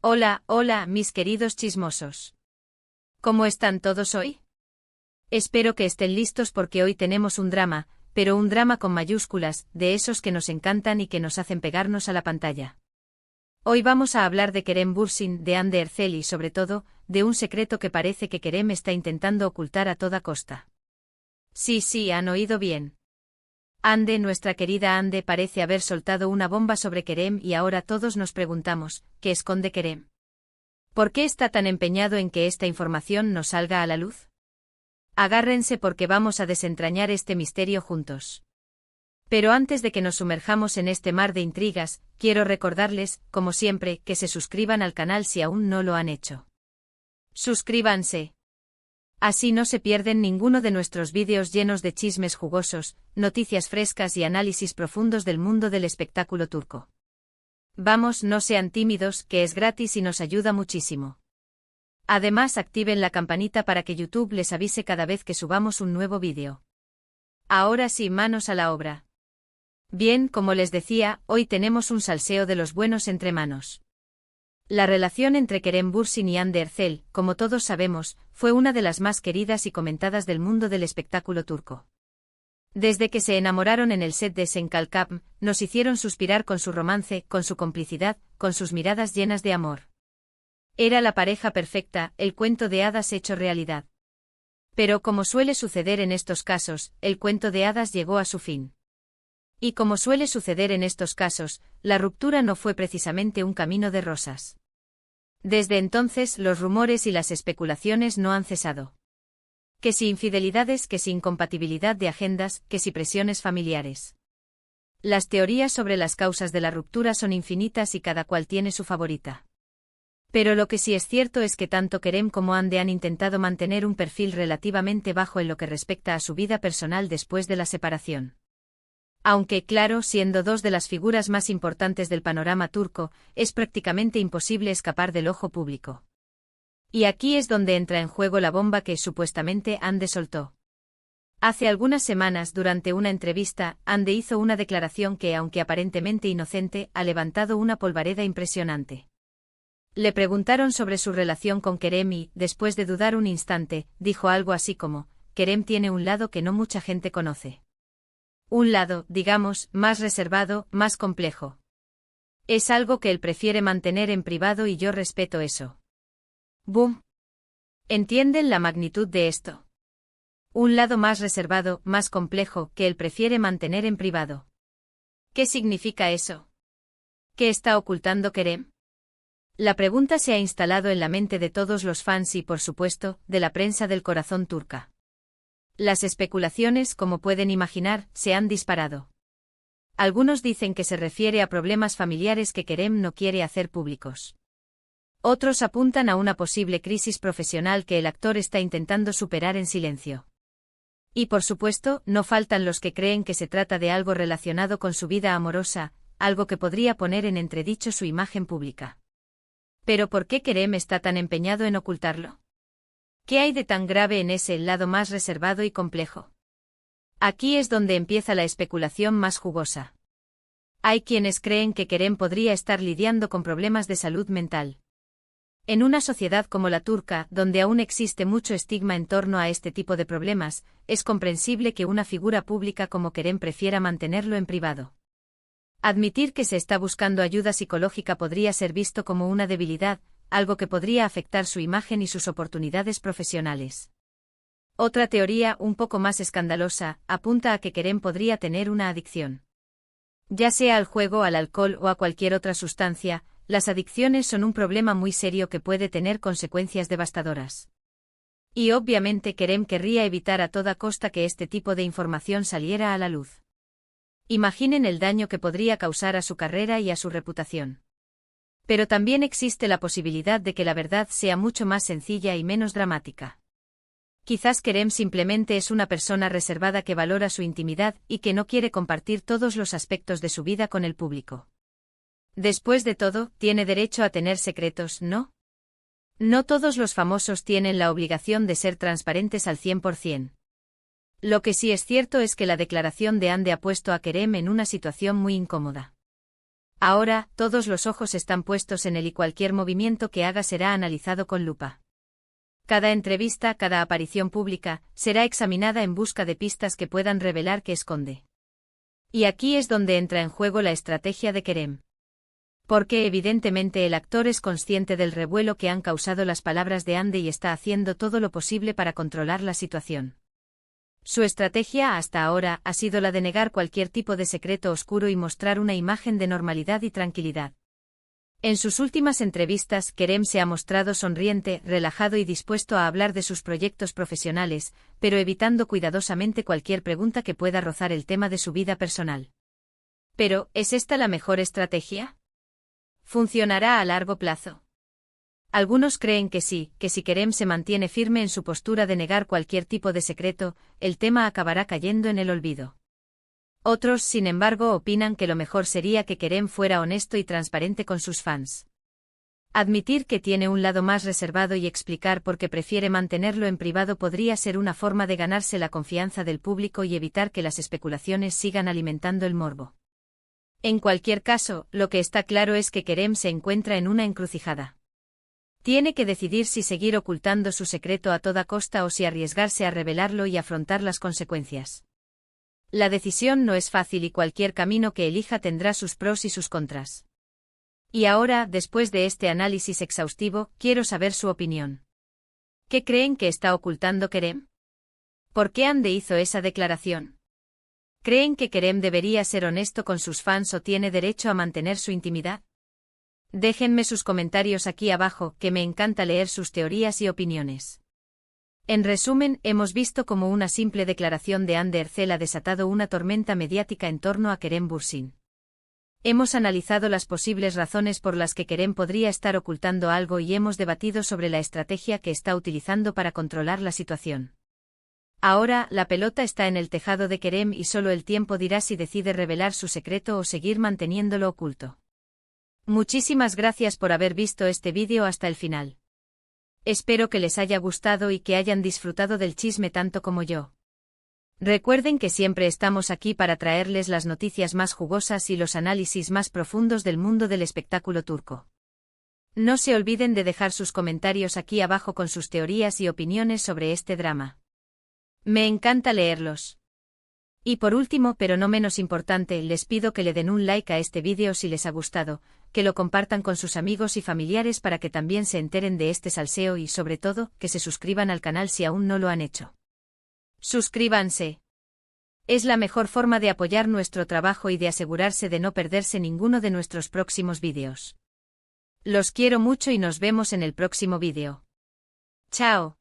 Hola, hola, mis queridos chismosos. ¿Cómo están todos hoy? Espero que estén listos porque hoy tenemos un drama, pero un drama con mayúsculas, de esos que nos encantan y que nos hacen pegarnos a la pantalla. Hoy vamos a hablar de Kerem Bürsin, de Hande Erçel y sobre todo, de un secreto que parece que Kerem está intentando ocultar a toda costa. Sí, han oído bien. Hande, nuestra querida Hande, parece haber soltado una bomba sobre Kerem y ahora todos nos preguntamos, ¿qué esconde Kerem? ¿Por qué está tan empeñado en que esta información no salga a la luz? Agárrense porque vamos a desentrañar este misterio juntos. Pero antes de que nos sumerjamos en este mar de intrigas, quiero recordarles, como siempre, que se suscriban al canal si aún no lo han hecho. Suscríbanse. Así no se pierden ninguno de nuestros vídeos llenos de chismes jugosos, noticias frescas y análisis profundos del mundo del espectáculo turco. Vamos, no sean tímidos, que es gratis y nos ayuda muchísimo. Además, activen la campanita para que YouTube les avise cada vez que subamos un nuevo vídeo. Ahora sí, manos a la obra. Bien, como les decía, hoy tenemos un salseo de los buenos entre manos. La relación entre Kerem Bürsin y Hande Erçel, como todos sabemos, fue una de las más queridas y comentadas del mundo del espectáculo turco. Desde que se enamoraron en el set de Sen Kalkam, nos hicieron suspirar con su romance, con su complicidad, con sus miradas llenas de amor. Era la pareja perfecta, el cuento de hadas hecho realidad. Pero como suele suceder en estos casos, el cuento de hadas llegó a su fin. Y como suele suceder en estos casos, la ruptura no fue precisamente un camino de rosas. Desde entonces los rumores y las especulaciones no han cesado. Que si infidelidades, que si incompatibilidad de agendas, que si presiones familiares. Las teorías sobre las causas de la ruptura son infinitas y cada cual tiene su favorita. Pero lo que sí es cierto es que tanto Kerem como Hande han intentado mantener un perfil relativamente bajo en lo que respecta a su vida personal después de la separación. Aunque, claro, siendo dos de las figuras más importantes del panorama turco, es prácticamente imposible escapar del ojo público. Y aquí es donde entra en juego la bomba que, supuestamente, Hande soltó. Hace algunas semanas, durante una entrevista, Hande hizo una declaración que, aunque aparentemente inocente, ha levantado una polvareda impresionante. Le preguntaron sobre su relación con Kerem y, después de dudar un instante, dijo algo así como, Kerem tiene un lado que no mucha gente conoce. Un lado, digamos, más reservado, más complejo. Es algo que él prefiere mantener en privado y yo respeto eso. ¡Bum! ¿Entienden la magnitud de esto? Un lado más reservado, más complejo, que él prefiere mantener en privado. ¿Qué significa eso? ¿Qué está ocultando Kerem? La pregunta se ha instalado en la mente de todos los fans y, por supuesto, de la prensa del corazón turca. Las especulaciones, como pueden imaginar, se han disparado. Algunos dicen que se refiere a problemas familiares que Kerem no quiere hacer públicos. Otros apuntan a una posible crisis profesional que el actor está intentando superar en silencio. Y por supuesto, no faltan los que creen que se trata de algo relacionado con su vida amorosa, algo que podría poner en entredicho su imagen pública. ¿Pero por qué Kerem está tan empeñado en ocultarlo? ¿Qué hay de tan grave en ese lado más reservado y complejo? Aquí es donde empieza la especulación más jugosa. Hay quienes creen que Kerem podría estar lidiando con problemas de salud mental. En una sociedad como la turca, donde aún existe mucho estigma en torno a este tipo de problemas, es comprensible que una figura pública como Kerem prefiera mantenerlo en privado. Admitir que se está buscando ayuda psicológica podría ser visto como una debilidad, algo que podría afectar su imagen y sus oportunidades profesionales. Otra teoría, un poco más escandalosa, apunta a que Kerem podría tener una adicción. Ya sea al juego, al alcohol o a cualquier otra sustancia, las adicciones son un problema muy serio que puede tener consecuencias devastadoras. Y obviamente Kerem querría evitar a toda costa que este tipo de información saliera a la luz. Imaginen el daño que podría causar a su carrera y a su reputación. Pero también existe la posibilidad de que la verdad sea mucho más sencilla y menos dramática. Quizás Kerem simplemente es una persona reservada que valora su intimidad y que no quiere compartir todos los aspectos de su vida con el público. Después de todo, tiene derecho a tener secretos, ¿no? No todos los famosos tienen la obligación de ser transparentes al 100%. Lo que sí es cierto es que la declaración de Hande ha puesto a Kerem en una situación muy incómoda. Ahora, todos los ojos están puestos en él y cualquier movimiento que haga será analizado con lupa. Cada entrevista, cada aparición pública, será examinada en busca de pistas que puedan revelar qué esconde. Y aquí es donde entra en juego la estrategia de Kerem. Porque evidentemente el actor es consciente del revuelo que han causado las palabras de Ande y está haciendo todo lo posible para controlar la situación. Su estrategia hasta ahora ha sido la de negar cualquier tipo de secreto oscuro y mostrar una imagen de normalidad y tranquilidad. En sus últimas entrevistas, Kerem se ha mostrado sonriente, relajado y dispuesto a hablar de sus proyectos profesionales, pero evitando cuidadosamente cualquier pregunta que pueda rozar el tema de su vida personal. Pero, ¿es esta la mejor estrategia? ¿Funcionará a largo plazo? Algunos creen que sí, que si Kerem se mantiene firme en su postura de negar cualquier tipo de secreto, el tema acabará cayendo en el olvido. Otros, sin embargo, opinan que lo mejor sería que Kerem fuera honesto y transparente con sus fans. Admitir que tiene un lado más reservado y explicar por qué prefiere mantenerlo en privado podría ser una forma de ganarse la confianza del público y evitar que las especulaciones sigan alimentando el morbo. En cualquier caso, lo que está claro es que Kerem se encuentra en una encrucijada. Tiene que decidir si seguir ocultando su secreto a toda costa o si arriesgarse a revelarlo y afrontar las consecuencias. La decisión no es fácil y cualquier camino que elija tendrá sus pros y sus contras. Y ahora, después de este análisis exhaustivo, quiero saber su opinión. ¿Qué creen que está ocultando Kerem? ¿Por qué Ande hizo esa declaración? ¿Creen que Kerem debería ser honesto con sus fans o tiene derecho a mantener su intimidad? Déjenme sus comentarios aquí abajo, que me encanta leer sus teorías y opiniones. En resumen, hemos visto cómo una simple declaración de Ande Erçel ha desatado una tormenta mediática en torno a Kerem Bürsin. Hemos analizado las posibles razones por las que Kerem podría estar ocultando algo y hemos debatido sobre la estrategia que está utilizando para controlar la situación. Ahora, la pelota está en el tejado de Kerem y solo el tiempo dirá si decide revelar su secreto o seguir manteniéndolo oculto. Muchísimas gracias por haber visto este vídeo hasta el final. Espero que les haya gustado y que hayan disfrutado del chisme tanto como yo. Recuerden que siempre estamos aquí para traerles las noticias más jugosas y los análisis más profundos del mundo del espectáculo turco. No se olviden de dejar sus comentarios aquí abajo con sus teorías y opiniones sobre este drama. Me encanta leerlos. Y por último, pero no menos importante, les pido que le den un like a este vídeo si les ha gustado, que lo compartan con sus amigos y familiares para que también se enteren de este salseo y, sobre todo, que se suscriban al canal si aún no lo han hecho. Suscríbanse. Es la mejor forma de apoyar nuestro trabajo y de asegurarse de no perderse ninguno de nuestros próximos vídeos. Los quiero mucho y nos vemos en el próximo vídeo. Chao.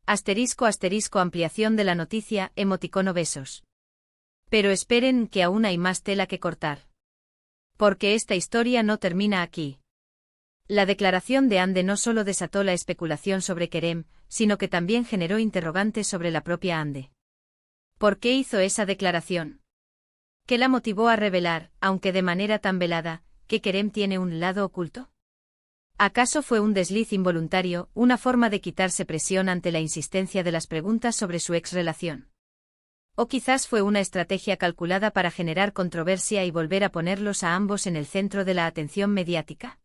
*** ampliación de la noticia, emoticono besos. Pero esperen, que aún hay más tela que cortar. Porque esta historia no termina aquí. La declaración de Ande no solo desató la especulación sobre Kerem, sino que también generó interrogantes sobre la propia Ande. ¿Por qué hizo esa declaración? ¿Qué la motivó a revelar, aunque de manera tan velada, que Kerem tiene un lado oculto? ¿Acaso fue un desliz involuntario, una forma de quitarse presión ante la insistencia de las preguntas sobre su ex-relación? ¿O quizás fue una estrategia calculada para generar controversia y volver a ponerlos a ambos en el centro de la atención mediática?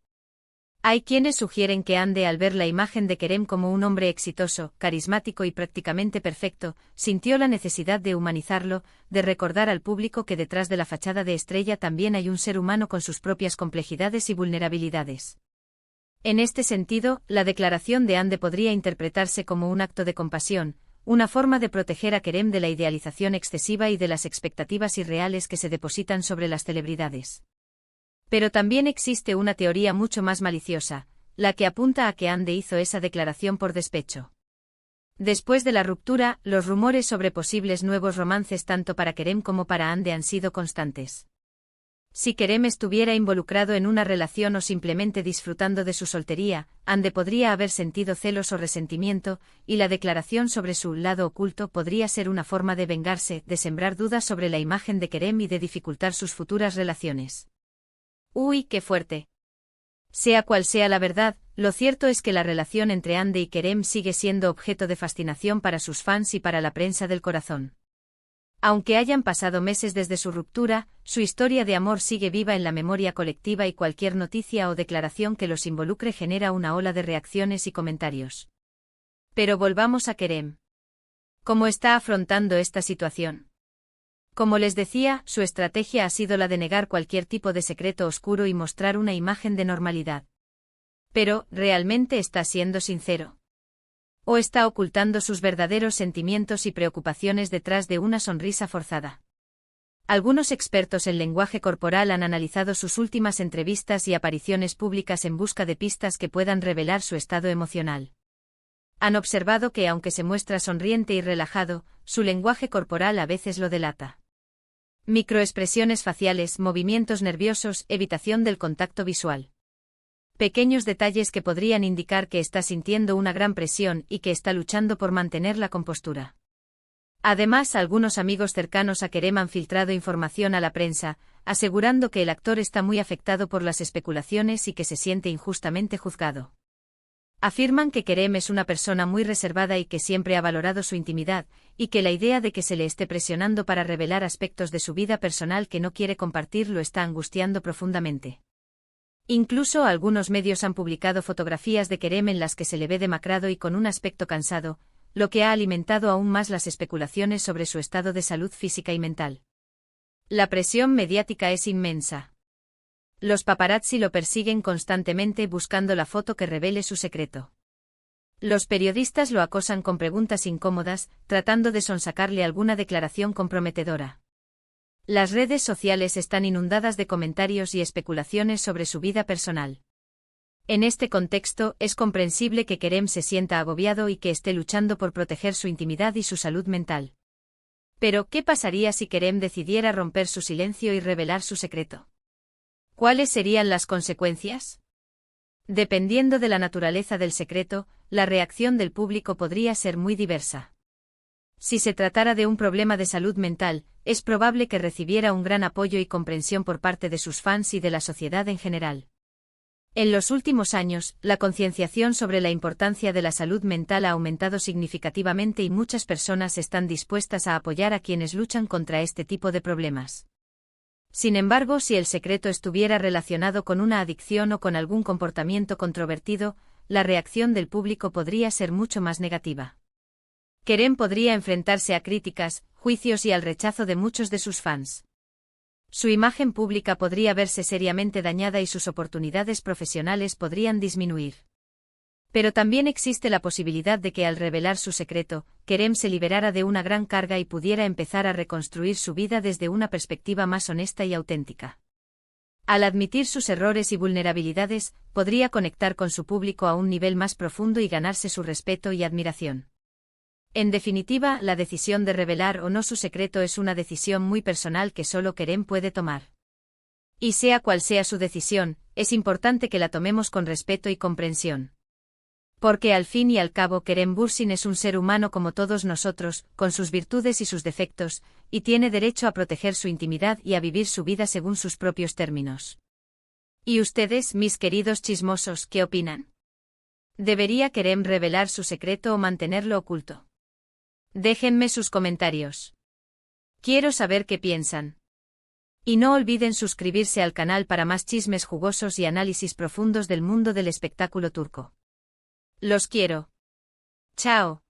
Hay quienes sugieren que Ande, al ver la imagen de Kerem como un hombre exitoso, carismático y prácticamente perfecto, sintió la necesidad de humanizarlo, de recordar al público que detrás de la fachada de estrella también hay un ser humano con sus propias complejidades y vulnerabilidades. En este sentido, la declaración de Ande podría interpretarse como un acto de compasión, una forma de proteger a Kerem de la idealización excesiva y de las expectativas irreales que se depositan sobre las celebridades. Pero también existe una teoría mucho más maliciosa, la que apunta a que Ande hizo esa declaración por despecho. Después de la ruptura, los rumores sobre posibles nuevos romances tanto para Kerem como para Ande han sido constantes. Si Kerem estuviera involucrado en una relación o simplemente disfrutando de su soltería, Ande podría haber sentido celos o resentimiento, y la declaración sobre su lado oculto podría ser una forma de vengarse, de sembrar dudas sobre la imagen de Kerem y de dificultar sus futuras relaciones. ¡Uy, qué fuerte! Sea cual sea la verdad, lo cierto es que la relación entre Ande y Kerem sigue siendo objeto de fascinación para sus fans y para la prensa del corazón. Aunque hayan pasado meses desde su ruptura, su historia de amor sigue viva en la memoria colectiva y cualquier noticia o declaración que los involucre genera una ola de reacciones y comentarios. Pero volvamos a Kerem. ¿Cómo está afrontando esta situación? Como les decía, su estrategia ha sido la de negar cualquier tipo de secreto oscuro y mostrar una imagen de normalidad. Pero, ¿realmente está siendo sincero? ¿O está ocultando sus verdaderos sentimientos y preocupaciones detrás de una sonrisa forzada? Algunos expertos en lenguaje corporal han analizado sus últimas entrevistas y apariciones públicas en busca de pistas que puedan revelar su estado emocional. Han observado que, aunque se muestra sonriente y relajado, su lenguaje corporal a veces lo delata. Microexpresiones faciales, movimientos nerviosos, evitación del contacto visual. Pequeños detalles que podrían indicar que está sintiendo una gran presión y que está luchando por mantener la compostura. Además, algunos amigos cercanos a Kerem han filtrado información a la prensa, asegurando que el actor está muy afectado por las especulaciones y que se siente injustamente juzgado. Afirman que Kerem es una persona muy reservada y que siempre ha valorado su intimidad, y que la idea de que se le esté presionando para revelar aspectos de su vida personal que no quiere compartir lo está angustiando profundamente. Incluso algunos medios han publicado fotografías de Kerem en las que se le ve demacrado y con un aspecto cansado, lo que ha alimentado aún más las especulaciones sobre su estado de salud física y mental. La presión mediática es inmensa. Los paparazzi lo persiguen constantemente buscando la foto que revele su secreto. Los periodistas lo acosan con preguntas incómodas, tratando de sonsacarle alguna declaración comprometedora. Las redes sociales están inundadas de comentarios y especulaciones sobre su vida personal. En este contexto, es comprensible que Kerem se sienta agobiado y que esté luchando por proteger su intimidad y su salud mental. Pero, ¿qué pasaría si Kerem decidiera romper su silencio y revelar su secreto? ¿Cuáles serían las consecuencias? Dependiendo de la naturaleza del secreto, la reacción del público podría ser muy diversa. Si se tratara de un problema de salud mental, es probable que recibiera un gran apoyo y comprensión por parte de sus fans y de la sociedad en general. En los últimos años, la concienciación sobre la importancia de la salud mental ha aumentado significativamente y muchas personas están dispuestas a apoyar a quienes luchan contra este tipo de problemas. Sin embargo, si el secreto estuviera relacionado con una adicción o con algún comportamiento controvertido, la reacción del público podría ser mucho más negativa. Kerem podría enfrentarse a críticas, juicios y al rechazo de muchos de sus fans. Su imagen pública podría verse seriamente dañada y sus oportunidades profesionales podrían disminuir. Pero también existe la posibilidad de que al revelar su secreto, Kerem se liberara de una gran carga y pudiera empezar a reconstruir su vida desde una perspectiva más honesta y auténtica. Al admitir sus errores y vulnerabilidades, podría conectar con su público a un nivel más profundo y ganarse su respeto y admiración. En definitiva, la decisión de revelar o no su secreto es una decisión muy personal que solo Kerem puede tomar. Y sea cual sea su decisión, es importante que la tomemos con respeto y comprensión. Porque al fin y al cabo Kerem Bürsin es un ser humano como todos nosotros, con sus virtudes y sus defectos, y tiene derecho a proteger su intimidad y a vivir su vida según sus propios términos. ¿Y ustedes, mis queridos chismosos, qué opinan? ¿Debería Kerem revelar su secreto o mantenerlo oculto? Déjenme sus comentarios. Quiero saber qué piensan. Y no olviden suscribirse al canal para más chismes jugosos y análisis profundos del mundo del espectáculo turco. Los quiero. Chao.